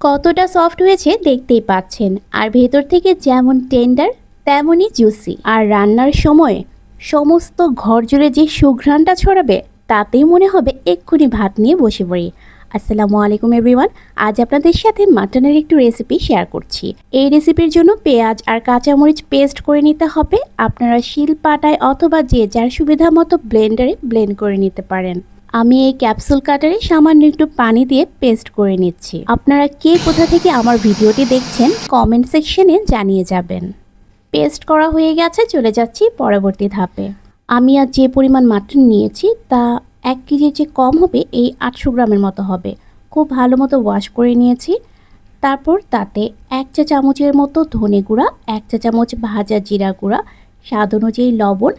কতটা সফট হয়েছে দেখতেই পাচ্ছেন, আর ভেতর থেকে যেমন টেন্ডার তেমনই জুসি। আর রান্নার সময় সমস্ত ঘর জুড়ে যে সুঘ্রাণটা ছড়াবে তাতেই মনে হবে এক্ষুনি ভাত নিয়ে বসে পড়ি। আসসালামু আলাইকুম এভরিওয়ান, আজ আপনাদের সাথে মাটনের একটু রেসিপি শেয়ার করছি। এই রেসিপির জন্য পেঁয়াজ আর কাঁচামরিচ পেস্ট করে নিতে হবে। আপনারা শিল পাটায় অথবা যে যার সুবিধা মতো ব্লেন্ডারে ব্লেন্ড করে নিতে পারেন। আমি এই ক্যাপসুল কাটারে সামান্য একটু পানি দিয়ে পেস্ট করে নিচ্ছি। আপনারা কে কোথা থেকে আমার ভিডিওটি দেখছেন কমেন্ট সেকশনে জানিয়ে যাবেন। পেস্ট করা হয়ে গেছে, চলে যাচ্ছি পরবর্তী ধাপে। আমি আজ যে পরিমাণ মাটন নিয়েছি তা 1 কেজির যে কম হবে, এই 800 গ্রামের মতো হবে। খুব ভালো মতো ওয়াশ করে নিয়েছি। তারপর তাতে 1 চা চামচের মতো ধনে গুঁড়া, 1 চা চামচ ভাজা জিরা গুঁড়া, স্বাদ অনুযায়ী লবণ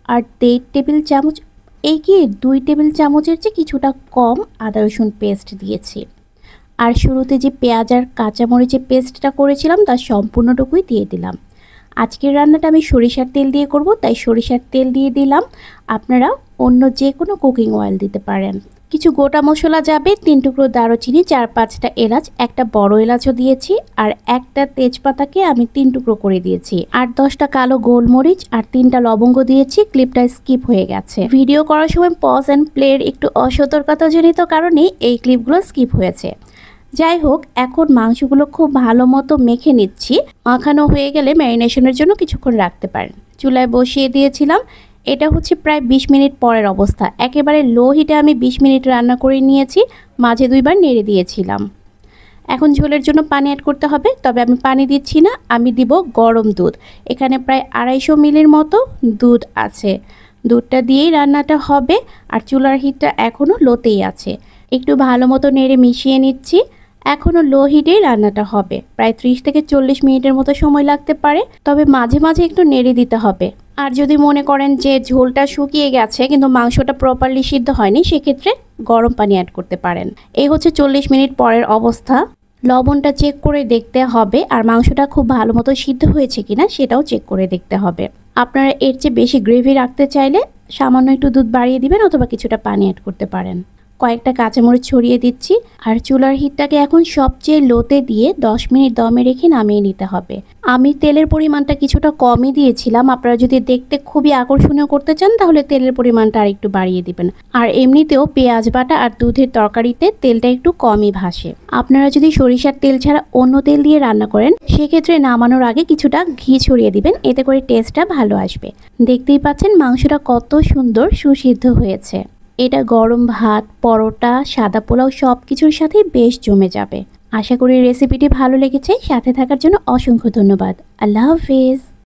আর 1.5 টেবিল চামচ, এই কি 2 টেবিল চামচের চেয়ে কিছুটা কম আদা রসুন পেস্ট দিয়েছি। আর শুরুতে যে পেঁয়াজ আর কাঁচামরিচের পেস্টটা করেছিলাম তার সম্পূর্ণটুকুই দিয়ে দিলাম। আজকের রান্নাটা আমি সরিষার তেল দিয়ে করব, তাই সরিষার তেল দিয়ে দিলাম। আপনারা অন্য যে কোনো কুকিং অয়েল দিতে পারেন। কিছু গোটা মশলা যাবে, 3 টুকরো দারুচিনি, 4-5টা এলাচ, একটা বড় এলাচও দিয়েছি, আর একটা তেজপাতাকে আমি 3 টুকরো করে দিয়েছি। 8-10টা কালো গোলমরিচ আর 3টা লবঙ্গ দিয়েছি। ক্লিপটা স্কিপ হয়ে গেছে। ভিডিও করার সময় পজ অ্যান্ড প্লের একটু অসতর্কতাজনিত কারণে এই ক্লিপগুলো স্কিপ হয়েছে। যাই হোক, এখন মাংসগুলো খুব ভালো মতো মেখে নিচ্ছি। মাখানো হয়ে গেলে ম্যারিনেশনের জন্য কিছুক্ষণ রাখতে পারেন। চুলায় বসিয়ে দিয়েছিলাম। এটা হচ্ছে প্রায় 20 মিনিট পরের অবস্থা। একেবারে লো হিটে আমি 20 মিনিট রান্না করে নিয়েছি, মাঝে 2 বার নেড়ে দিয়েছিলাম। এখন ঝোলের জন্য পানি অ্যাড করতে হবে, তবে আমি পানি দিচ্ছি না, আমি দিব গরম দুধ। এখানে প্রায় 250 মিলির মতো দুধ আছে। দুধটা দিয়েই রান্নাটা হবে, আর চুলার হিটটা এখনও লোতেই আছে। একটু ভালো মতো নেড়ে মিশিয়ে নিচ্ছি। এখনও লো হিটেই রান্নাটা হবে। প্রায় 30 থেকে 40 মিনিটের মতো সময় লাগতে পারে, তবে মাঝে মাঝে একটু নেড়ে দিতে হবে। আর যদি মনে করেন যে ঝোলটা শুকিয়ে গেছে কিন্তু মাংসটা প্রপারলি সিদ্ধ হয়নি, সেক্ষেত্রে গরম পানি অ্যাড করতে পারেন। এই হচ্ছে 40 মিনিট পরের অবস্থা। লবণটা চেক করে দেখতে হবে, আর মাংসটা খুব ভালো মতো সিদ্ধ হয়েছে কিনা সেটাও চেক করে দেখতে হবে। আপনারা এর চেয়ে বেশি গ্রেভি রাখতে চাইলে সামান্য একটু দুধ বাড়িয়ে দিবেন অথবা কিছুটা পানি অ্যাড করতে পারেন। কয়েকটা কাঁচামরিচ ছড়িয়ে দিচ্ছি। আর চুলার হিটটাকে এখন সবচেয়ে লোতে দিয়ে 10 মিনিট দমে রেখে নামিয়ে নিতে হবে। আমি তেলের পরিমাণটা কিছুটা কমই দিয়েছিলাম। আপনারা যদি দেখতে খুবই আকর্ষণীয় করতে চান তাহলে তেলের পরিমাণটা আর একটু বাড়িয়ে দিবেন। আর এমনিতেও পেঁয়াজ বাটা আর দুধের তরকারিতে তেলটা একটু কমই ভাসে। আপনারা যদি সরিষার তেল ছাড়া অন্য তেল দিয়ে রান্না করেন, সেক্ষেত্রে নামানোর আগে কিছুটা ঘি ছড়িয়ে দিবেন, এতে করে টেস্টটা ভালো আসবে। দেখতেই পাচ্ছেন মাংসটা কত সুন্দর সুসিদ্ধ হয়েছে। এটা গরম ভাত, পরোটা, সাদা পোলাও সব কিছুর সাথে বেশ জমে যাবে। আশা করি রেসিপিটি ভালো লেগেছে। সাথে থাকার জন্য অসংখ্য ধন্যবাদ। আল্লাহ হাফেজ।